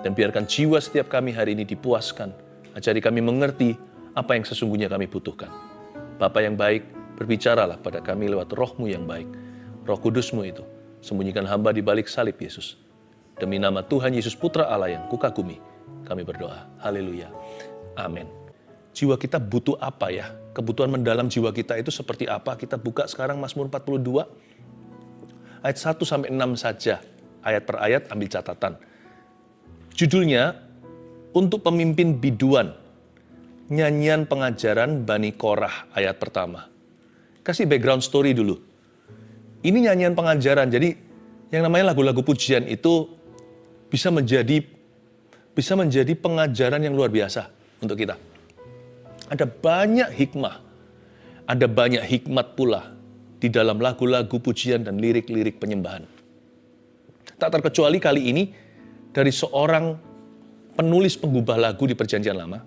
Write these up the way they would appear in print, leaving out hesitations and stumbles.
Dan biarkan jiwa setiap kami hari ini dipuaskan. Ajari kami mengerti apa yang sesungguhnya kami butuhkan. Bapa yang baik, berbicaralah pada kami lewat roh-Mu yang baik. Roh Kudus-Mu itu, sembunyikan hamba di balik salib Yesus. Demi nama Tuhan Yesus Putra Allah yang kukagumi, kami berdoa. Haleluya. Amin. Jiwa kita butuh apa ya? Kebutuhan mendalam jiwa kita itu seperti apa? Kita buka sekarang Mazmur 42, ayat 1-6 saja. Ayat per ayat ambil catatan. Judulnya, untuk pemimpin biduan, nyanyian pengajaran Bani Korah, ayat pertama. Kasih background story dulu. Ini nyanyian pengajaran, jadi yang namanya lagu-lagu pujian itu bisa menjadi pengajaran yang luar biasa untuk kita. Ada banyak hikmah, ada banyak hikmat pula di dalam lagu-lagu pujian dan lirik-lirik penyembahan. Tak terkecuali kali ini dari seorang penulis penggubah lagu di Perjanjian Lama.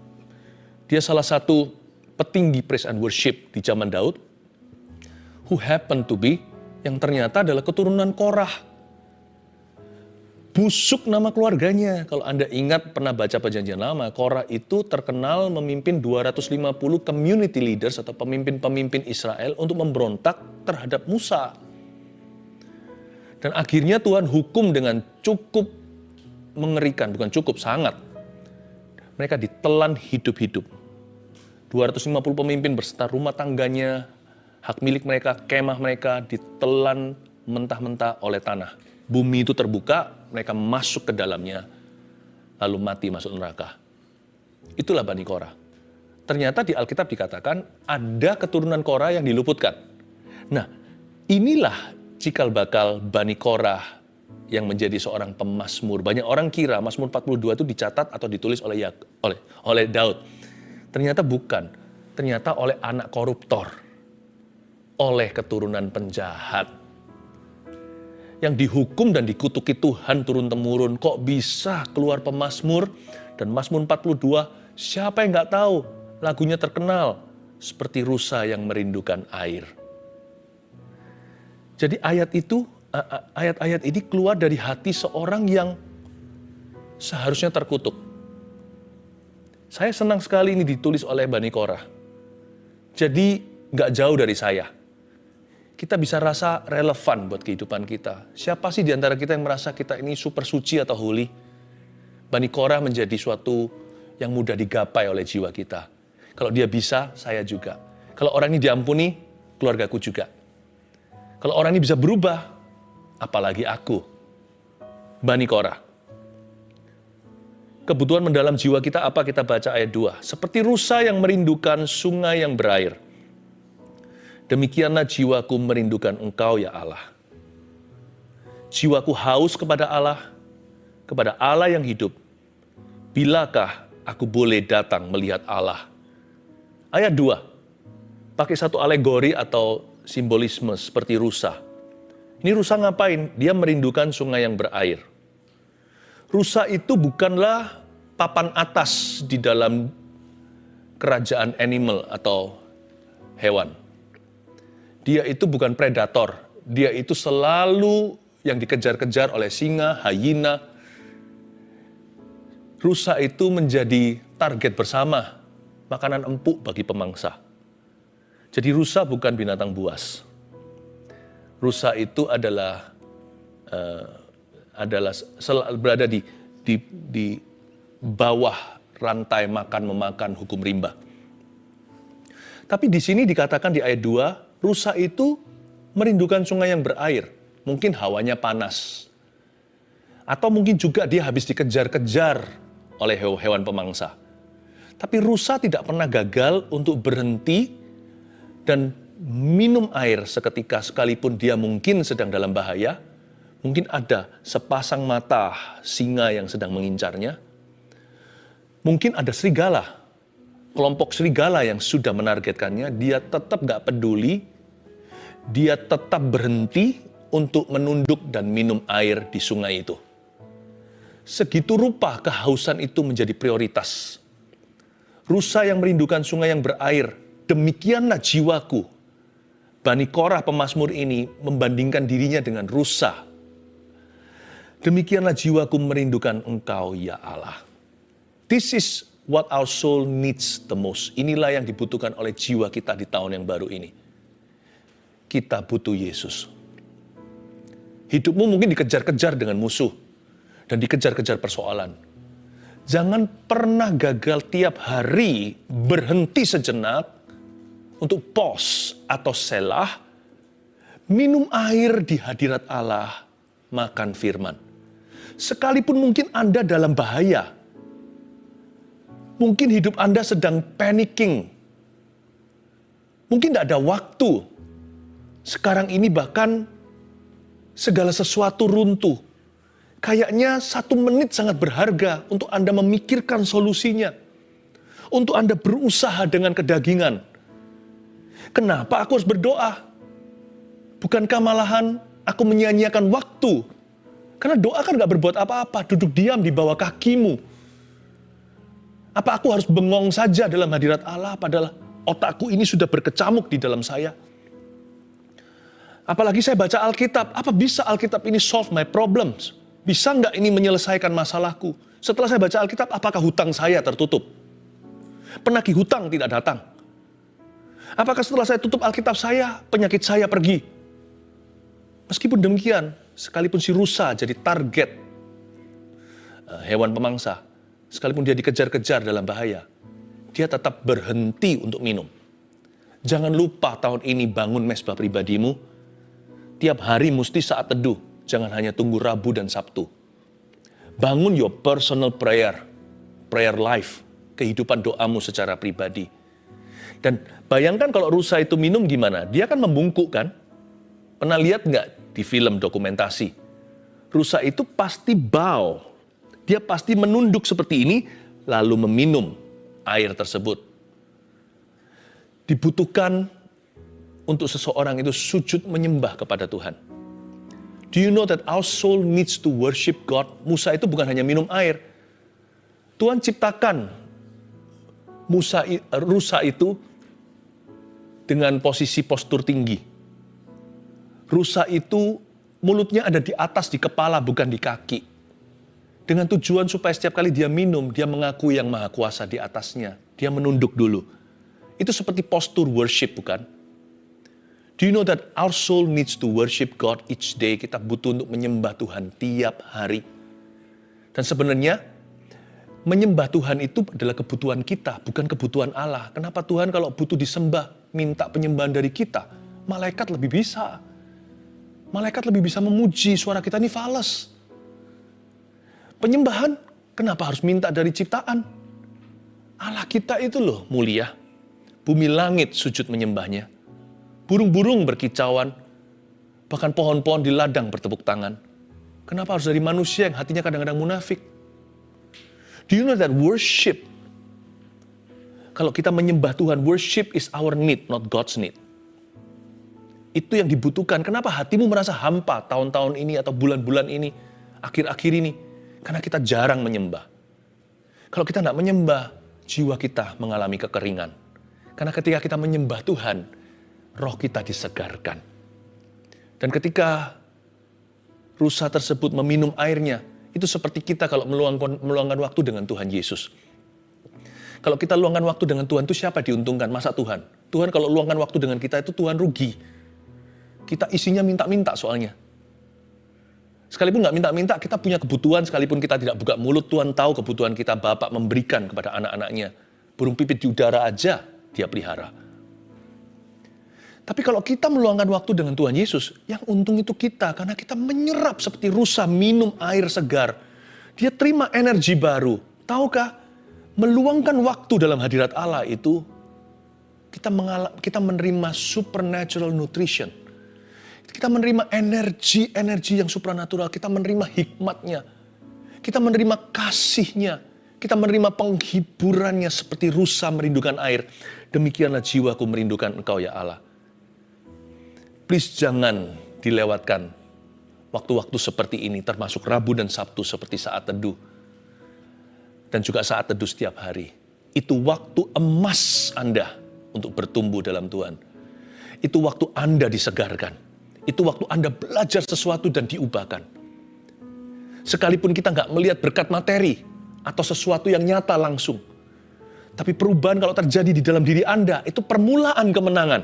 Dia salah satu petinggi praise and worship di zaman Daud, who happened to be, yang ternyata adalah keturunan Korah. Busuk nama keluarganya. Kalau Anda ingat pernah baca Perjanjian Lama, Korah itu terkenal memimpin 250 community leaders atau pemimpin-pemimpin Israel untuk memberontak terhadap Musa. Dan akhirnya Tuhan hukum dengan cukup mengerikan, bukan cukup, sangat. Mereka ditelan hidup-hidup. 250 pemimpin berserta rumah tangganya, hak milik mereka, kemah mereka ditelan mentah-mentah oleh tanah. Bumi itu terbuka, mereka masuk ke dalamnya, lalu mati masuk neraka. Itulah Bani Korah. Ternyata di Alkitab dikatakan ada keturunan Korah yang diluputkan. Nah, inilah cikal bakal Bani Korah yang menjadi seorang pemazmur. Banyak orang kira Mazmur 42 itu dicatat atau ditulis oleh Daud. Ternyata bukan. Ternyata oleh anak koruptor. Oleh keturunan penjahat. Yang dihukum dan dikutuki Tuhan turun-temurun. Kok bisa keluar pemazmur? Dan Mazmur 42, siapa yang nggak tahu? Lagunya terkenal. Seperti rusa yang merindukan air. Jadi ayat-ayat ini keluar dari hati seorang yang seharusnya terkutuk. Saya senang sekali ini ditulis oleh Bani Korah. Jadi nggak jauh dari saya. Kita bisa rasa relevan buat kehidupan kita. Siapa sih di antara kita yang merasa kita ini super suci atau holy? Bani Korah menjadi suatu yang mudah digapai oleh jiwa kita. Kalau dia bisa, saya juga. Kalau orang ini diampuni, keluargaku juga. Kalau orang ini bisa berubah, apalagi aku. Bani Korah. Kebutuhan mendalam jiwa kita apa? Kita baca ayat 2. Seperti rusa yang merindukan sungai yang berair. Demikianlah jiwaku merindukan Engkau ya Allah. Jiwaku haus kepada Allah yang hidup. Bilakah aku boleh datang melihat Allah? Ayat 2, pakai satu alegori atau simbolisme seperti rusa. Ini rusa ngapain? Dia merindukan sungai yang berair. Rusa itu bukanlah papan atas di dalam kerajaan animal atau hewan. Dia itu bukan predator. Dia itu selalu yang dikejar-kejar oleh singa, hyena. Rusa itu menjadi target bersama, makanan empuk bagi pemangsa. Jadi rusa bukan binatang buas. Rusa itu adalah berada di bawah rantai makan-memakan hukum rimba. Tapi di sini dikatakan di ayat 2, rusa itu merindukan sungai yang berair. Mungkin hawanya panas. Atau mungkin juga dia habis dikejar-kejar oleh hewan pemangsa. Tapi rusa tidak pernah gagal untuk berhenti dan minum air seketika sekalipun dia mungkin sedang dalam bahaya. Mungkin ada sepasang mata singa yang sedang mengincarnya. Mungkin ada serigala, kelompok serigala yang sudah menargetkannya. Dia tetap gak peduli, dia tetap berhenti untuk menunduk dan minum air di sungai itu. Segitu rupa kehausan itu menjadi prioritas. Rusa yang merindukan sungai yang berair, demikianlah jiwaku. Bani Korah pemazmur ini membandingkan dirinya dengan rusa. Demikianlah jiwaku merindukan Engkau, ya Allah. This is what our soul needs the most. Inilah yang dibutuhkan oleh jiwa kita di tahun yang baru ini. Kita butuh Yesus. Hidupmu mungkin dikejar-kejar dengan musuh dan dikejar-kejar persoalan. Jangan pernah gagal tiap hari berhenti sejenak untuk pause atau selah, minum air di hadirat Allah, makan firman. Sekalipun mungkin Anda dalam bahaya, mungkin hidup Anda sedang panicking, mungkin tidak ada waktu. Sekarang ini bahkan segala sesuatu runtuh. Kayaknya 1 menit sangat berharga untuk Anda memikirkan solusinya. Untuk Anda berusaha dengan kedagingan. Kenapa aku harus berdoa? Bukankah malahan aku menyia-nyiakan waktu? Karena doa kan gak berbuat apa-apa, duduk diam di bawah kakimu. Apa aku harus bengong saja dalam hadirat Allah, padahal otakku ini sudah berkecamuk di dalam saya? Apalagi saya baca Alkitab, apa bisa Alkitab ini solve my problems? Bisa nggak ini menyelesaikan masalahku? Setelah saya baca Alkitab, apakah hutang saya tertutup? Penagih hutang tidak datang. Apakah setelah saya tutup Alkitab saya, penyakit saya pergi? Meskipun demikian, sekalipun si rusa jadi target hewan pemangsa, sekalipun dia dikejar-kejar dalam bahaya, dia tetap berhenti untuk minum. Jangan lupa tahun ini bangun mesbah pribadimu, tiap hari mesti saat teduh. Jangan hanya tunggu Rabu dan Sabtu. Bangun your personal prayer life, kehidupan doamu secara pribadi. Dan bayangkan kalau rusa itu minum gimana? Dia kan membungkuk kan? Pernah lihat nggak di film dokumentasi? Rusa itu pasti bow. Dia pasti menunduk seperti ini, lalu meminum air tersebut. Dibutuhkan untuk seseorang itu sujud menyembah kepada Tuhan. Do you know that our soul needs to worship God? Musa itu bukan hanya minum air. Tuhan ciptakan rusa itu dengan posisi postur tinggi. Rusa itu mulutnya ada di atas, di kepala, bukan di kaki. Dengan tujuan supaya setiap kali dia minum, dia mengaku yang maha kuasa di atasnya. Dia menunduk dulu. Itu seperti postur worship, bukan? Do you know that our soul needs to worship God each day? Kita butuh untuk menyembah Tuhan tiap hari. Dan sebenarnya, menyembah Tuhan itu adalah kebutuhan kita, bukan kebutuhan Allah. Kenapa Tuhan kalau butuh disembah, minta penyembahan dari kita? Malaikat lebih bisa. Malaikat lebih bisa memuji, suara kita ini fales. Penyembahan, kenapa harus minta dari ciptaan? Allah kita itu loh mulia. Bumi langit sujud menyembahnya. Burung-burung berkicauan, bahkan pohon-pohon di ladang bertepuk tangan. Kenapa harus dari manusia yang hatinya kadang-kadang munafik? Do you know that worship, kalau kita menyembah Tuhan, worship is our need, not God's need. Itu yang dibutuhkan. Kenapa hatimu merasa hampa tahun-tahun ini atau bulan-bulan ini, akhir-akhir ini? Karena kita jarang menyembah. Kalau kita tidak menyembah, jiwa kita mengalami kekeringan. Karena ketika kita menyembah Tuhan, roh kita disegarkan. Dan ketika rusa tersebut meminum airnya, itu seperti kita kalau meluangkan waktu dengan Tuhan Yesus. Kalau kita luangkan waktu dengan Tuhan, itu siapa diuntungkan? Masa Tuhan? Tuhan kalau luangkan waktu dengan kita, itu Tuhan rugi. Kita isinya minta-minta soalnya. Sekalipun nggak minta-minta, kita punya kebutuhan, sekalipun kita tidak buka mulut, Tuhan tahu kebutuhan kita, Bapak memberikan kepada anak-anaknya. Burung pipit di udara aja, dia pelihara. Tapi kalau kita meluangkan waktu dengan Tuhan Yesus, yang untung itu kita, karena kita menyerap seperti rusa minum air segar. Dia terima energi baru. Tahukah, meluangkan waktu dalam hadirat Allah itu, kita menerima supernatural nutrition. Kita menerima energi yang supranatural, kita menerima hikmatnya, kita menerima kasihnya, kita menerima penghiburannya seperti rusa merindukan air. Demikianlah jiwaku merindukan Engkau ya Allah. Please jangan dilewatkan waktu-waktu seperti ini, termasuk Rabu dan Sabtu seperti saat teduh. Dan juga saat teduh setiap hari. Itu waktu emas Anda untuk bertumbuh dalam Tuhan. Itu waktu Anda disegarkan. Itu waktu Anda belajar sesuatu dan diubahkan. Sekalipun kita nggak melihat berkat materi atau sesuatu yang nyata langsung. Tapi perubahan kalau terjadi di dalam diri Anda, itu permulaan kemenangan.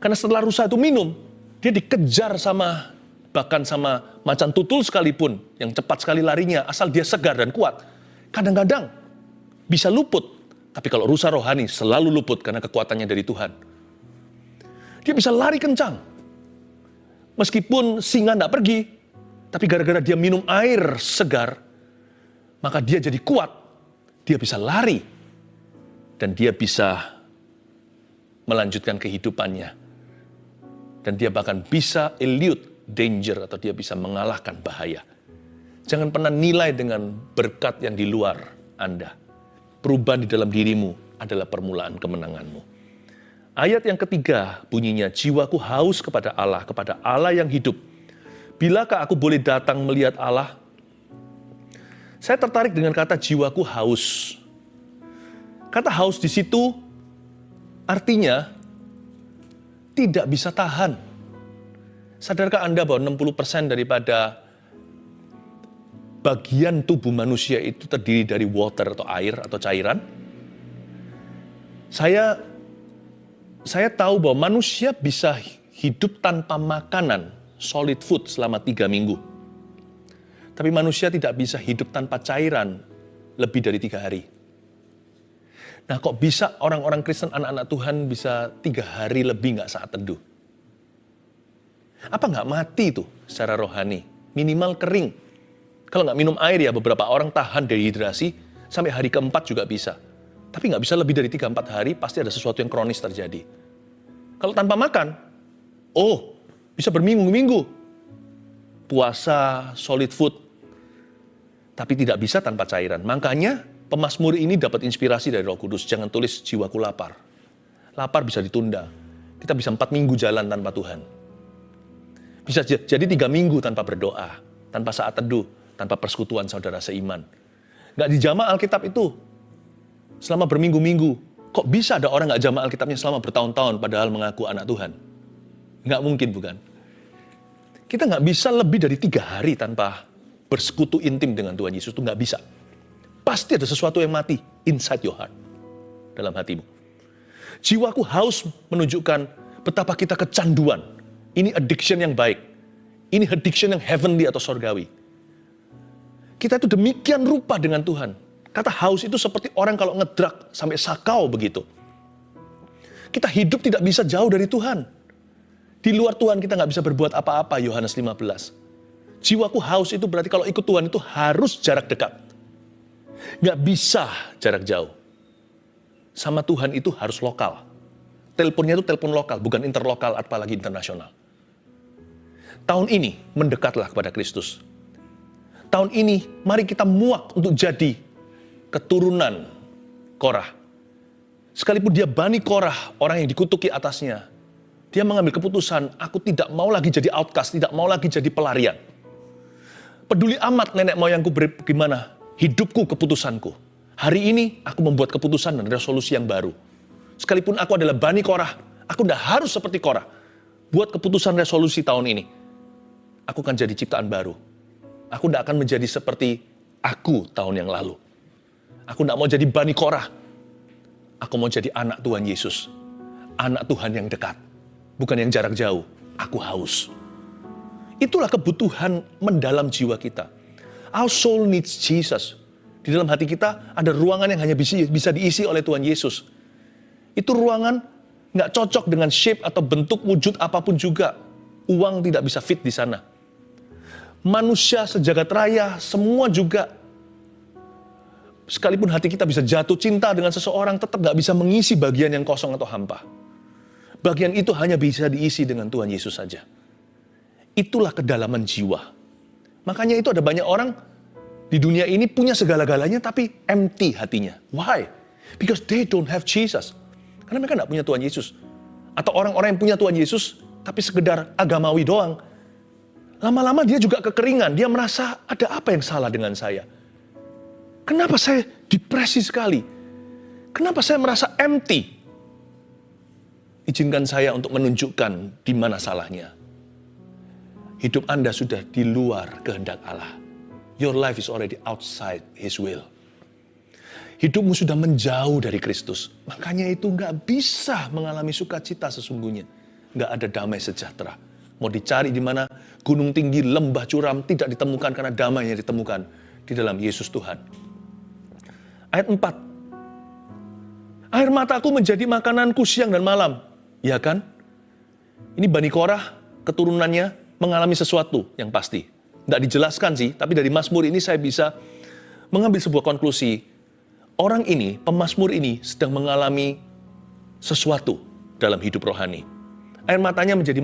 Karena setelah rusa itu minum, dia dikejar bahkan sama macan tutul sekalipun, yang cepat sekali larinya, asal dia segar dan kuat. Kadang-kadang bisa luput, tapi kalau rusa rohani selalu luput karena kekuatannya dari Tuhan. Dia bisa lari kencang. Meskipun singa tidak pergi, tapi gara-gara dia minum air segar, maka dia jadi kuat. Dia bisa lari. Dan dia bisa melanjutkan kehidupannya. Dan dia bahkan bisa elude danger, atau dia bisa mengalahkan bahaya. Jangan pernah nilai dengan berkat yang di luar Anda. Perubahan di dalam dirimu adalah permulaan kemenanganmu. Ayat yang ketiga bunyinya, jiwaku haus kepada Allah yang hidup. Bilakah aku boleh datang melihat Allah? Saya tertarik dengan kata jiwaku haus. Kata haus di situ artinya tidak bisa tahan. Sadarkah Anda bahwa 60% daripada bagian tubuh manusia itu terdiri dari water atau air atau cairan? Saya tahu bahwa manusia bisa hidup tanpa makanan, solid food selama 3 minggu. Tapi manusia tidak bisa hidup tanpa cairan lebih dari 3 hari. Nah, kok bisa orang-orang Kristen, anak-anak Tuhan bisa 3 hari lebih nggak saat teduh? Apa nggak mati tuh secara rohani? Minimal kering. Kalau nggak minum air ya beberapa orang tahan dehidrasi, sampai hari keempat juga bisa. Tapi nggak bisa lebih dari 3-4 hari, pasti ada sesuatu yang kronis terjadi. Kalau tanpa makan, bisa berminggu-minggu. Puasa, solid food. Tapi tidak bisa tanpa cairan. Makanya Pemazmur ini dapat inspirasi dari Roh Kudus. Jangan tulis jiwaku lapar. Lapar bisa ditunda. Kita bisa 4 minggu jalan tanpa Tuhan. Bisa jadi 3 minggu tanpa berdoa. Tanpa saat teduh. Tanpa persekutuan saudara seiman. Nggak dijamah Alkitab itu. Selama berminggu-minggu. Kok bisa ada orang nggak jamah Alkitabnya selama bertahun-tahun padahal mengaku anak Tuhan? Nggak mungkin, bukan? Kita nggak bisa lebih dari 3 hari tanpa bersekutu intim dengan Tuhan Yesus. Itu nggak bisa. Pasti ada sesuatu yang mati inside your heart. Dalam hatimu. Jiwaku haus menunjukkan betapa kita kecanduan. Ini addiction yang baik. Ini addiction yang heavenly atau sorgawi. Kita itu demikian rupa dengan Tuhan. Kata haus itu seperti orang kalau ngedrak sampai sakau begitu. Kita hidup tidak bisa jauh dari Tuhan. Di luar Tuhan kita nggak bisa berbuat apa-apa, Yohanes 15. Jiwaku haus itu berarti kalau ikut Tuhan itu harus jarak dekat. Nggak bisa jarak jauh. Sama Tuhan itu harus lokal. Teleponnya itu telepon lokal, bukan interlokal apalagi internasional. Tahun ini mendekatlah kepada Kristus. Tahun ini mari kita muak untuk jadi keturunan Korah. Sekalipun dia Bani Korah, orang yang dikutuki atasnya, dia mengambil keputusan, aku tidak mau lagi jadi outcast, tidak mau lagi jadi pelarian. Peduli amat nenek moyangku bagaimana hidupku, keputusanku. Hari ini aku membuat keputusan dan resolusi yang baru. Sekalipun aku adalah Bani Korah, aku tidak harus seperti Korah. Buat keputusan resolusi tahun ini. Aku akan jadi ciptaan baru. Aku tidak akan menjadi seperti aku tahun yang lalu. Aku tidak mau jadi Bani Korah. Aku mau jadi anak Tuhan Yesus. Anak Tuhan yang dekat. Bukan yang jarak jauh. Aku haus. Itulah kebutuhan mendalam jiwa kita. Our soul needs Jesus. Di dalam hati kita ada ruangan yang hanya bisa diisi oleh Tuhan Yesus. Itu ruangan nggak cocok dengan shape atau bentuk wujud apapun juga. Uang tidak bisa fit di sana. Manusia sejagat raya, semua juga. Sekalipun hati kita bisa jatuh cinta dengan seseorang, tetap nggak bisa mengisi bagian yang kosong atau hampa. Bagian itu hanya bisa diisi dengan Tuhan Yesus saja. Itulah kedalaman jiwa. Makanya itu ada banyak orang di dunia ini punya segala-galanya tapi empty hatinya. Why? Because they don't have Jesus. Karena mereka tidak punya Tuhan Yesus. Atau orang-orang yang punya Tuhan Yesus tapi sekedar agamawi doang. Lama-lama dia juga kekeringan. Dia merasa ada apa yang salah dengan saya. Kenapa saya depresi sekali? Kenapa saya merasa empty? Izinkan saya untuk menunjukkan di mana salahnya. Hidup Anda sudah di luar kehendak Allah. your life is already outside His will. Hidupmu sudah menjauh dari Kristus. Makanya itu nggak bisa mengalami sukacita sesungguhnya. Nggak ada damai sejahtera. Mau dicari di mana gunung tinggi, lembah curam tidak ditemukan karena damai yang ditemukan di dalam Yesus Tuhan. Ayat 4. Air mataku menjadi makananku siang dan malam. Ya kan? Ini Bani Korah, keturunannya mengalami sesuatu yang pasti. Nggak dijelaskan sih, tapi dari Mazmur ini saya bisa mengambil sebuah konklusi. Orang ini, pemazmur ini sedang mengalami sesuatu dalam hidup rohani. Air matanya menjadi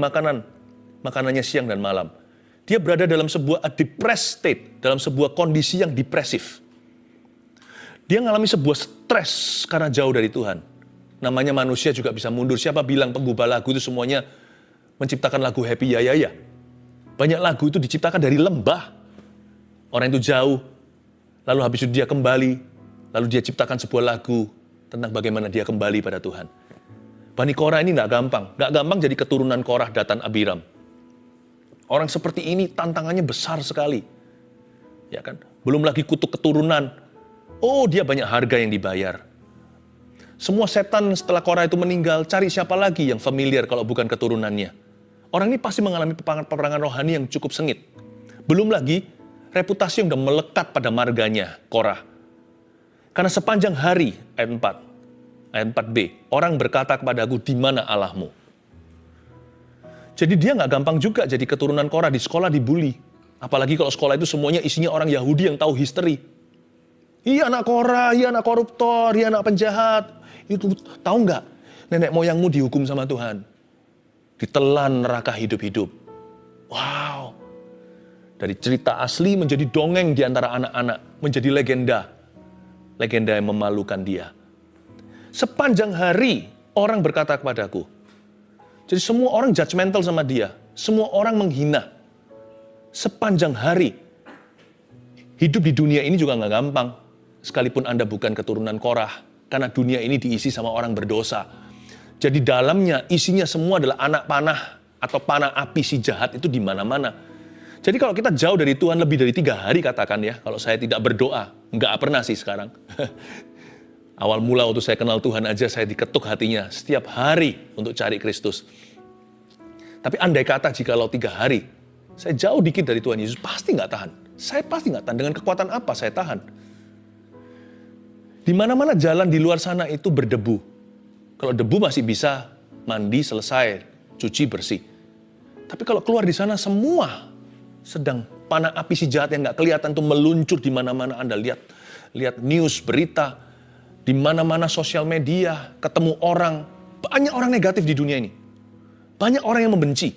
makanannya siang dan malam. Dia berada dalam sebuah depressed state, dalam sebuah kondisi yang depresif. Dia mengalami sebuah stres karena jauh dari Tuhan. Namanya manusia juga bisa mundur. Siapa bilang penggubah lagu itu semuanya menciptakan lagu happy ya. Banyak lagu itu diciptakan dari lembah. Orang itu jauh, lalu habis itu dia kembali. Lalu dia ciptakan sebuah lagu tentang bagaimana dia kembali pada Tuhan. Bani Korah ini nggak gampang jadi keturunan Korah, Datan, Abiram. Orang seperti ini tantangannya besar sekali. Ya kan? Belum lagi kutuk keturunan. Oh, dia banyak harga yang dibayar. Semua setan setelah Korah itu meninggal, cari siapa lagi yang familiar kalau bukan keturunannya. Orang ini pasti mengalami peperangan rohani yang cukup sengit. Belum lagi reputasi yang udah melekat pada marganya, Korah. Karena sepanjang hari, ayat 4b, orang berkata kepadaku, di mana Allahmu? Jadi dia nggak gampang juga jadi keturunan Korah, di sekolah dibully. Apalagi kalau sekolah itu semuanya isinya orang Yahudi yang tahu history. Iya anak Korah, iya anak koruptor, iya anak penjahat. Itu tahu nggak? Nenek moyangmu dihukum sama Tuhan. Ditelan neraka hidup-hidup. Wow. Dari cerita asli menjadi dongeng di antara anak-anak, menjadi legenda. Legenda yang memalukan dia. Sepanjang hari orang berkata kepadaku. Jadi semua orang judgmental sama dia. Semua orang menghina. Sepanjang hari. Hidup di dunia ini juga nggak gampang. Sekalipun Anda bukan keturunan Korah. Karena dunia ini diisi sama orang berdosa. Jadi dalamnya isinya semua adalah anak panah. Atau panah api si jahat itu di mana-mana. Jadi kalau kita jauh dari Tuhan lebih dari 3 hari katakan ya, kalau saya tidak berdoa, nggak pernah sih sekarang. Awal mula waktu saya kenal Tuhan aja saya diketuk hatinya setiap hari untuk cari Kristus. Tapi andai kata jikalau 3 hari, saya jauh dikit dari Tuhan Yesus, pasti nggak tahan. Saya pasti nggak tahan. Dengan kekuatan apa saya tahan? Di mana-mana jalan di luar sana itu berdebu. Kalau debu masih bisa mandi, selesai, cuci, bersih. Tapi kalau keluar di sana semua sedang panah api si jahat yang nggak kelihatan tuh meluncur di mana-mana. Anda lihat news, berita, di mana-mana sosial media, ketemu orang, banyak orang negatif di dunia ini. Banyak orang yang membenci.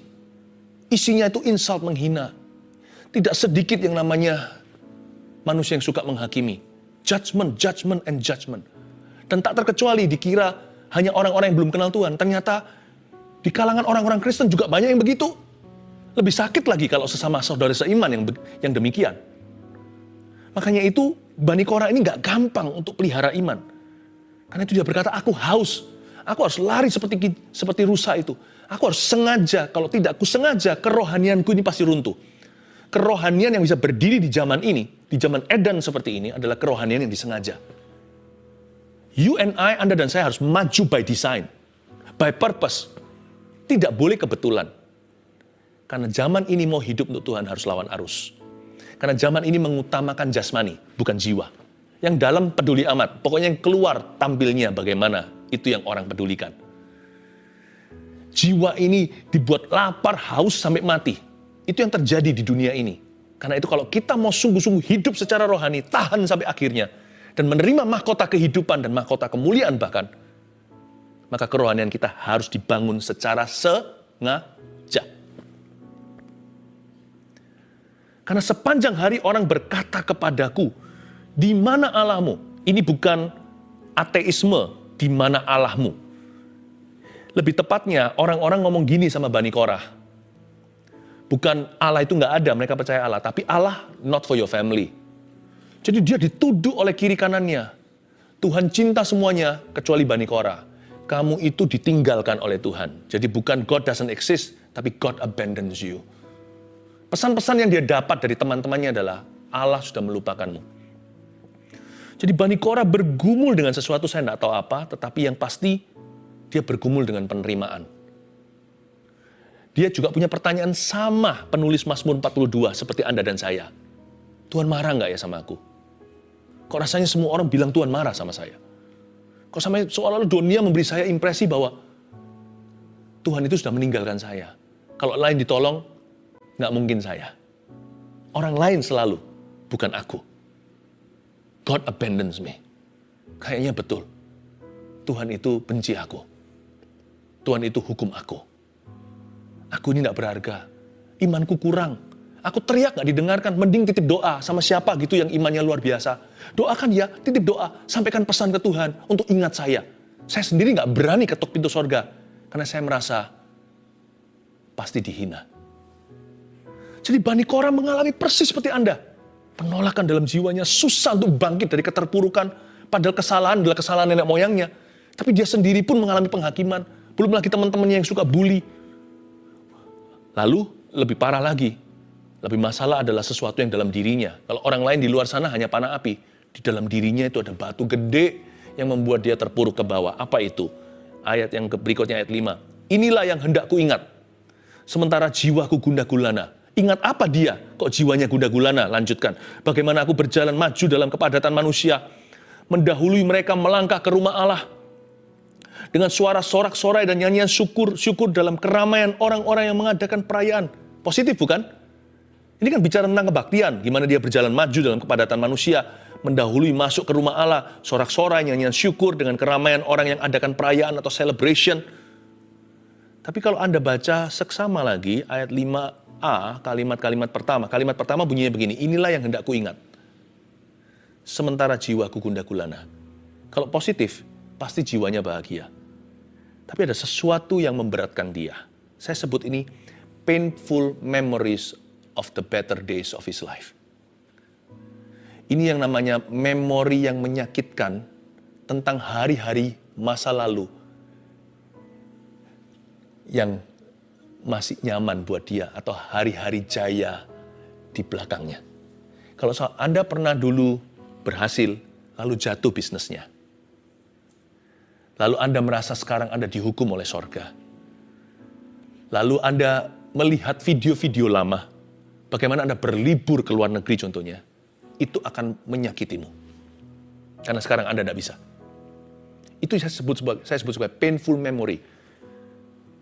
Isinya itu insult, menghina. Tidak sedikit yang namanya manusia yang suka menghakimi. Judgment, and judgment. Dan tak terkecuali dikira hanya orang-orang yang belum kenal Tuhan. Ternyata di kalangan orang-orang Kristen juga banyak yang begitu. Lebih sakit lagi kalau sesama saudara seiman yang demikian. Makanya itu Bani Korah ini gak gampang untuk pelihara iman. Karena itu dia berkata, aku haus. Aku harus lari seperti rusa itu. Aku harus sengaja, kalau tidak aku sengaja, kerohanianku ini pasti runtuh. Kerohanian yang bisa berdiri di zaman ini, di zaman Edan seperti ini, adalah kerohanian yang disengaja. You and I, Anda dan saya harus maju by design. By purpose. Tidak boleh kebetulan. Karena zaman ini mau hidup untuk Tuhan harus lawan arus. Karena zaman ini mengutamakan jasmani, bukan jiwa. Yang dalam peduli amat. Pokoknya yang keluar tampilnya bagaimana. Itu yang orang pedulikan. Jiwa ini dibuat lapar, haus sampai mati. Itu yang terjadi di dunia ini. Karena itu kalau kita mau sungguh-sungguh hidup secara rohani, tahan sampai akhirnya. Dan menerima mahkota kehidupan dan mahkota kemuliaan bahkan. Maka kerohanian kita harus dibangun secara sengaja. Karena sepanjang hari orang berkata kepadaku, di mana Allahmu? Ini bukan ateisme, di mana Allahmu? Lebih tepatnya orang-orang ngomong gini sama Bani Korah. Bukan Allah itu nggak ada, mereka percaya Allah. Tapi Allah not for your family. Jadi dia dituduh oleh kiri kanannya. Tuhan cinta semuanya kecuali Bani Korah. Kamu itu ditinggalkan oleh Tuhan. Jadi bukan God doesn't exist, tapi God abandons you. Pesan-pesan yang dia dapat dari teman-temannya adalah, Allah sudah melupakanmu. Jadi Bani Korah bergumul dengan sesuatu, saya tidak tahu apa, tetapi yang pasti dia bergumul dengan penerimaan. Dia juga punya pertanyaan sama penulis Mazmur 42 seperti Anda dan saya. Tuhan marah nggak ya sama aku? Kok rasanya semua orang bilang Tuhan marah sama saya? Kok sampai seolah-olah dunia memberi saya impresi bahwa Tuhan itu sudah meninggalkan saya. Kalau lain ditolong, nggak mungkin saya. Orang lain selalu, bukan aku. God abandons me. Kayaknya betul. Tuhan itu benci aku. Tuhan itu hukum aku. Aku ini tidak berharga. Imanku kurang. Aku teriak gak didengarkan. Mending titip doa sama siapa gitu yang imannya luar biasa. Doakan ya, titip doa. Sampaikan pesan ke Tuhan untuk ingat saya. Saya sendiri gak berani ketuk pintu sorga. Karena saya merasa pasti dihina. Jadi Bani Korah mengalami persis seperti Anda. Penolakan dalam jiwanya, susah untuk bangkit dari keterpurukan. Padahal kesalahan adalah kesalahan nenek moyangnya. Tapi dia sendiri pun mengalami penghakiman. Belum lagi teman-temannya yang suka bully. Lalu lebih parah lagi. Lebih masalah adalah sesuatu yang dalam dirinya. Kalau orang lain di luar sana hanya panah api. Di dalam dirinya itu ada batu gede yang membuat dia terpuruk ke bawah. Apa itu? Ayat yang berikutnya ayat 5. Inilah yang hendak ku ingat. Sementara jiwaku gundah gulana. Ingat apa dia? Kok jiwanya gundah gulana? Lanjutkan. Bagaimana aku berjalan maju dalam kepadatan manusia. Mendahului mereka melangkah ke rumah Allah. Dengan suara sorak-sorai dan nyanyian syukur dalam keramaian orang-orang yang mengadakan perayaan. Positif bukan? Ini kan bicara tentang kebaktian. Gimana dia berjalan maju dalam kepadatan manusia. Mendahului masuk ke rumah Allah. Sorak-sorai, nyanyian syukur dengan keramaian orang yang adakan perayaan atau celebration. Tapi kalau Anda baca seksama lagi ayat 5a, kalimat-kalimat pertama. Kalimat pertama bunyinya begini. Inilah yang hendak ku ingat. Sementara jiwaku gundah gulana. Kalau positif, pasti jiwanya bahagia. Tapi ada sesuatu yang memberatkan dia. Saya sebut ini painful memories of the better days of his life. Ini yang namanya memori yang menyakitkan tentang hari-hari masa lalu yang masih nyaman buat dia atau hari-hari jaya di belakangnya. Kalau Anda pernah dulu berhasil lalu jatuh bisnisnya. Lalu Anda merasa sekarang Anda dihukum oleh sorga. Lalu Anda melihat video-video lama. Bagaimana Anda berlibur ke luar negeri contohnya. Itu akan menyakitimu. Karena sekarang Anda tidak bisa. Itu saya sebut sebagai painful memory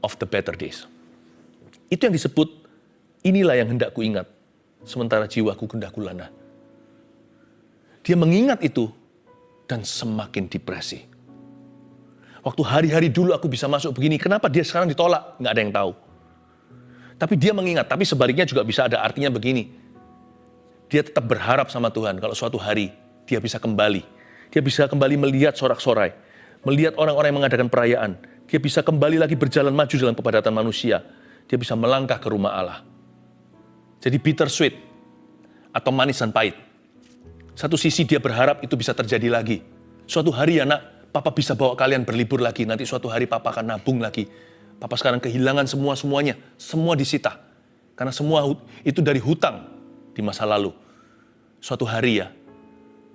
of the better days. Itu yang disebut, inilah yang hendak ku ingat. Sementara jiwaku gundah gulana. Dia mengingat itu dan semakin depresi. Waktu hari-hari dulu aku bisa masuk begini, kenapa dia sekarang ditolak? Nggak ada yang tahu. Tapi dia mengingat, tapi sebaliknya juga bisa ada artinya begini. Dia tetap berharap sama Tuhan kalau suatu hari dia bisa kembali. Dia bisa kembali melihat sorak-sorai, melihat orang-orang yang mengadakan perayaan. Dia bisa kembali lagi berjalan maju dalam kepadatan manusia. Dia bisa melangkah ke rumah Allah. Jadi bittersweet atau manis dan pahit. Satu sisi dia berharap itu bisa terjadi lagi. Suatu hari ya nak, Papa bisa bawa kalian berlibur lagi. Nanti suatu hari Papa akan nabung lagi. Papa sekarang kehilangan semuanya. Semua disita. Karena semua itu dari hutang di masa lalu. Suatu hari ya.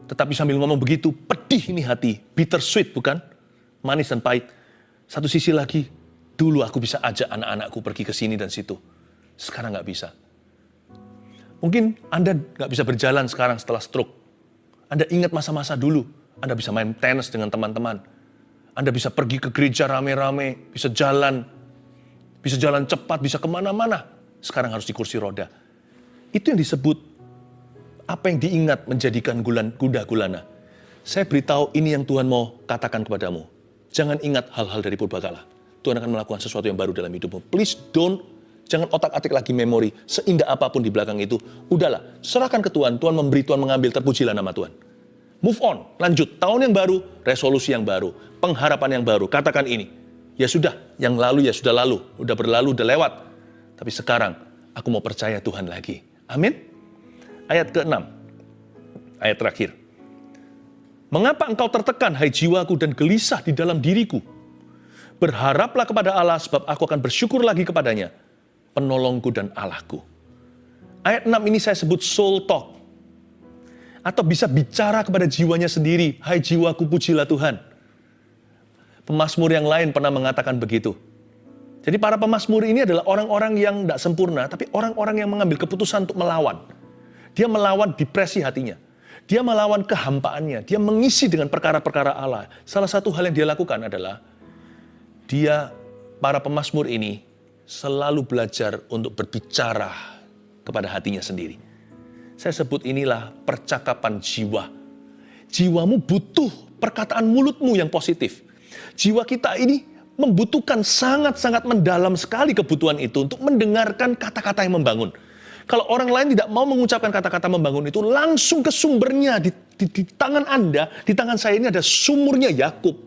Tetapi sambil ngomong begitu, pedih ini hati. Bittersweet bukan? Manis dan pahit. Satu sisi lagi, dulu aku bisa ajak anak-anakku pergi ke sini dan situ. Sekarang nggak bisa. Mungkin Anda nggak bisa berjalan sekarang setelah stroke. Anda ingat masa-masa dulu. Anda bisa main tenis dengan teman-teman. Anda bisa pergi ke gereja rame-rame, bisa jalan cepat, bisa kemana-mana. Sekarang harus di kursi roda. Itu yang disebut, apa yang diingat menjadikan gundah gulana. Saya beritahu ini yang Tuhan mau katakan kepadamu. Jangan ingat hal-hal dari purbakala. Tuhan akan melakukan sesuatu yang baru dalam hidupmu. Please jangan otak-atik lagi memori. Seindah apapun di belakang itu. Udahlah, serahkan ke Tuhan. Tuhan memberi, Tuhan mengambil, terpujilah nama Tuhan. Move on, lanjut. Tahun yang baru, resolusi yang baru, pengharapan yang baru. Katakan ini, ya sudah, yang lalu ya sudah lalu. Udah berlalu, udah lewat. Tapi sekarang, aku mau percaya Tuhan lagi. Amin. Ayat ke-6, ayat terakhir. Mengapa engkau tertekan, hai jiwaku, dan gelisah di dalam diriku? Berharaplah kepada Allah, sebab aku akan bersyukur lagi kepadanya, penolongku dan Allahku. Ayat 6 ini saya sebut soul talk. Atau bisa bicara kepada jiwanya sendiri, hai jiwaku pujilah Tuhan. Pemazmur yang lain pernah mengatakan begitu. Jadi para pemazmur ini adalah orang-orang yang tidak sempurna, tapi orang-orang yang mengambil keputusan untuk melawan. Dia melawan depresi hatinya. Dia melawan kehampaannya. Dia mengisi dengan perkara-perkara Allah. Salah satu hal yang dia lakukan adalah, para pemazmur ini selalu belajar untuk berbicara kepada hatinya sendiri. Saya sebut inilah percakapan jiwa. Jiwamu butuh perkataan mulutmu yang positif. Jiwa kita ini membutuhkan sangat-sangat mendalam sekali kebutuhan itu untuk mendengarkan kata-kata yang membangun. Kalau orang lain tidak mau mengucapkan kata-kata membangun itu, langsung ke sumbernya. Di tangan Anda, di tangan saya ini ada sumurnya Yakub.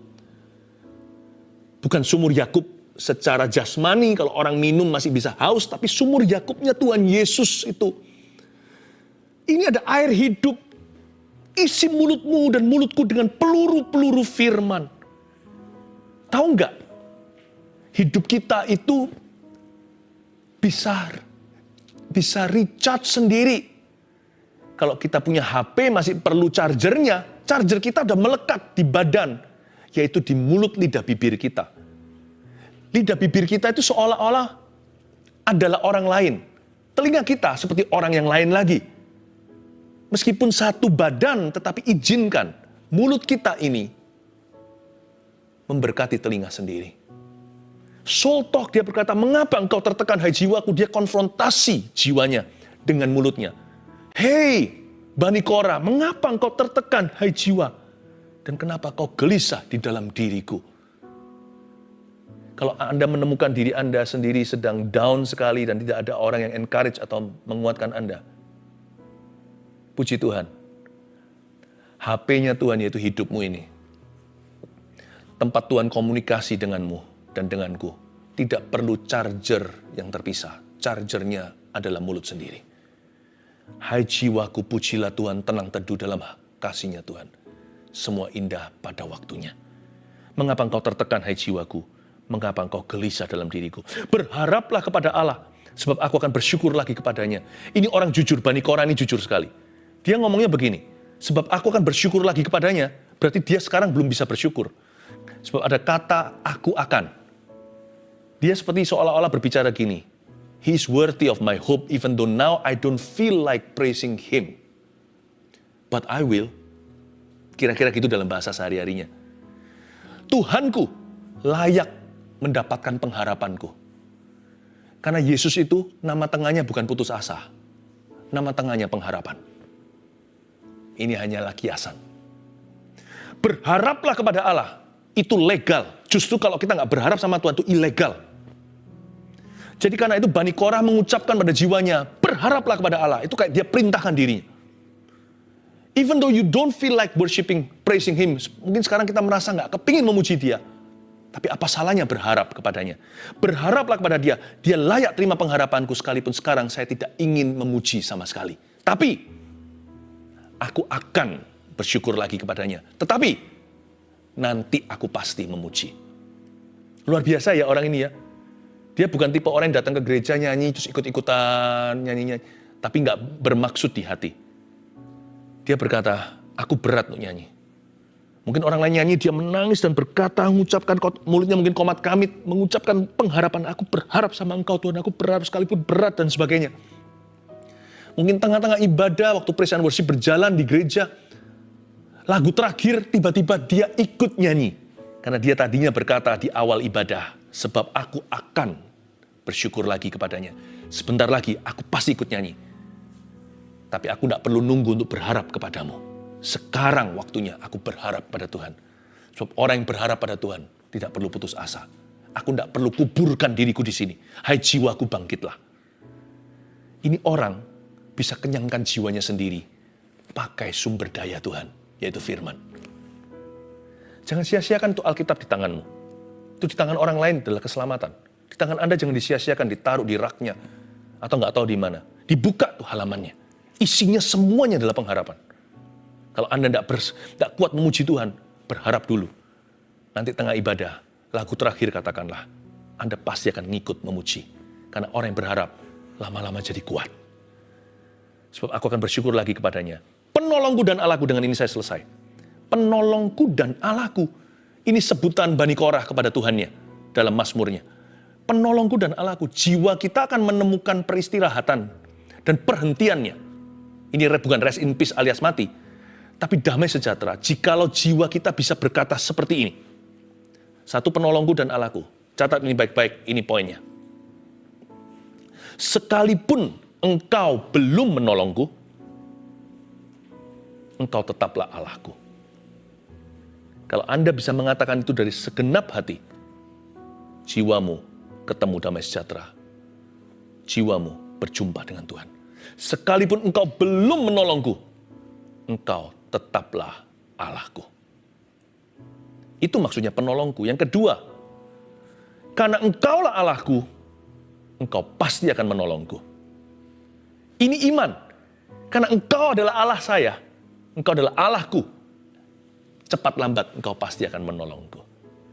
Bukan sumur Yakub secara jasmani, kalau orang minum masih bisa haus, tapi sumur Yakubnya Tuhan Yesus itu. Ini ada air hidup. Isi mulutmu dan mulutku dengan peluru-peluru firman. Tahu nggak? Hidup kita itu bisa recharge sendiri. Kalau kita punya HP masih perlu chargernya, charger kita udah melekat di badan, yaitu di mulut lidah bibir kita. Lidah bibir kita itu seolah-olah adalah orang lain. Telinga kita seperti orang yang lain lagi. Meskipun satu badan, tetapi izinkan mulut kita ini memberkati telinga sendiri. Soul talk, dia berkata, mengapa engkau tertekan hai jiwaku? Dia konfrontasi jiwanya dengan mulutnya. Hei Bani Korah, mengapa engkau tertekan hai jiwa? Dan kenapa kau gelisah di dalam diriku? Kalau Anda menemukan diri Anda sendiri sedang down sekali dan tidak ada orang yang encourage atau menguatkan Anda, puji Tuhan, HP-nya Tuhan yaitu hidupmu ini. Tempat Tuhan komunikasi denganmu dan denganku. Tidak perlu charger yang terpisah. Chargernya adalah mulut sendiri. Hai jiwaku, pujilah Tuhan, tenang teduh dalam kasih-Nya Tuhan. Semua indah pada waktunya. Mengapa engkau tertekan, hai jiwaku? Mengapa engkau gelisah dalam diriku? Berharaplah kepada Allah, sebab aku akan bersyukur lagi kepadanya. Ini orang jujur, Bani Korah ini jujur sekali. Dia ngomongnya begini, sebab aku akan bersyukur lagi kepadanya, berarti dia sekarang belum bisa bersyukur. Sebab ada kata aku akan. Dia seperti seolah-olah berbicara gini. He is worthy of my hope even though now I don't feel like praising him. But I will. Kira-kira gitu dalam bahasa sehari-harinya. Tuhanku layak mendapatkan pengharapanku. Karena Yesus itu nama tengahnya bukan putus asa. Nama tengahnya pengharapan. Ini hanyalah kiasan. Berharaplah kepada Allah. Itu legal. Justru kalau kita nggak berharap sama Tuhan itu ilegal. Jadi karena itu Bani Korah mengucapkan pada jiwanya, berharaplah kepada Allah. Itu kayak dia perintahkan dirinya. Even though you don't feel like worshiping, praising him. Mungkin sekarang kita merasa nggak kepingin memuji dia. Tapi apa salahnya berharap kepadanya? Berharaplah kepada dia. Dia layak terima pengharapanku sekalipun sekarang saya tidak ingin memuji sama sekali. Tapi aku akan bersyukur lagi kepadanya. Tetapi nanti aku pasti memuji. Luar biasa ya orang ini ya. Dia bukan tipe orang yang datang ke gereja nyanyi, terus ikut-ikutan nyanyi-nyanyi. Tapi nggak bermaksud di hati. Dia berkata, aku berat untuk nyanyi. Mungkin orang lain nyanyi, dia menangis dan berkata, mengucapkan mulutnya mungkin komat kamit, mengucapkan pengharapan, aku berharap sama engkau Tuhan, aku berharap sekalipun berat dan sebagainya. Mungkin tengah-tengah ibadah, waktu praise and worship berjalan di gereja, lagu terakhir, tiba-tiba dia ikut nyanyi. Karena dia tadinya berkata di awal ibadah, sebab aku akan bersyukur lagi kepadanya. Sebentar lagi, aku pasti ikut nyanyi. Tapi aku tidak perlu nunggu untuk berharap kepadamu. Sekarang waktunya aku berharap pada Tuhan. Sebab orang yang berharap pada Tuhan tidak perlu putus asa. Aku tidak perlu kuburkan diriku di sini. Hai jiwaku, bangkitlah. Ini orang bisa kenyangkan jiwanya sendiri pakai sumber daya Tuhan, yaitu firman. Jangan sia-siakan tuh Alkitab di tanganmu. Itu di tangan orang lain adalah keselamatan. Di tangan Anda jangan disia-siakan, ditaruh di raknya. Atau nggak tahu di mana. Dibuka tuh halamannya. Isinya semuanya adalah pengharapan. Kalau Anda tidak kuat memuji Tuhan, berharap dulu. Nanti tengah ibadah, lagu terakhir katakanlah, Anda pasti akan ngikut memuji. Karena orang yang berharap, lama-lama jadi kuat. Sebab aku akan bersyukur lagi kepadanya. penolongku dan Allahku. Dengan ini saya selesai. Penolongku dan Allahku. Ini sebutan Bani Korah kepada Tuhannya dalam Mazmurnya. Penolongku dan Allahku. Jiwa kita akan menemukan peristirahatan dan perhentiannya. Ini bukan rest in peace alias mati, tapi damai sejahtera. Jikalau jiwa kita bisa berkata seperti ini. Satu, penolongku dan Allahku. Catat ini baik-baik, ini poinnya. Sekalipun engkau belum menolongku, engkau tetaplah Allahku. Kalau Anda bisa mengatakan itu dari segenap hati, jiwamu ketemu damai sejahtera. Jiwamu berjumpa dengan Tuhan. Sekalipun engkau belum menolongku, engkau tetaplah Allahku. Itu maksudnya penolongku. Yang kedua, karena engkaulah Allahku, engkau pasti akan menolongku. Ini iman. Karena engkau adalah Allah saya, engkau adalah Allahku. Cepat lambat engkau pasti akan menolongku.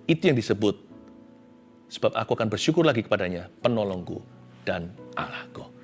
Itu yang disebut, sebab aku akan bersyukur lagi kepadanya, penolongku dan Allahku.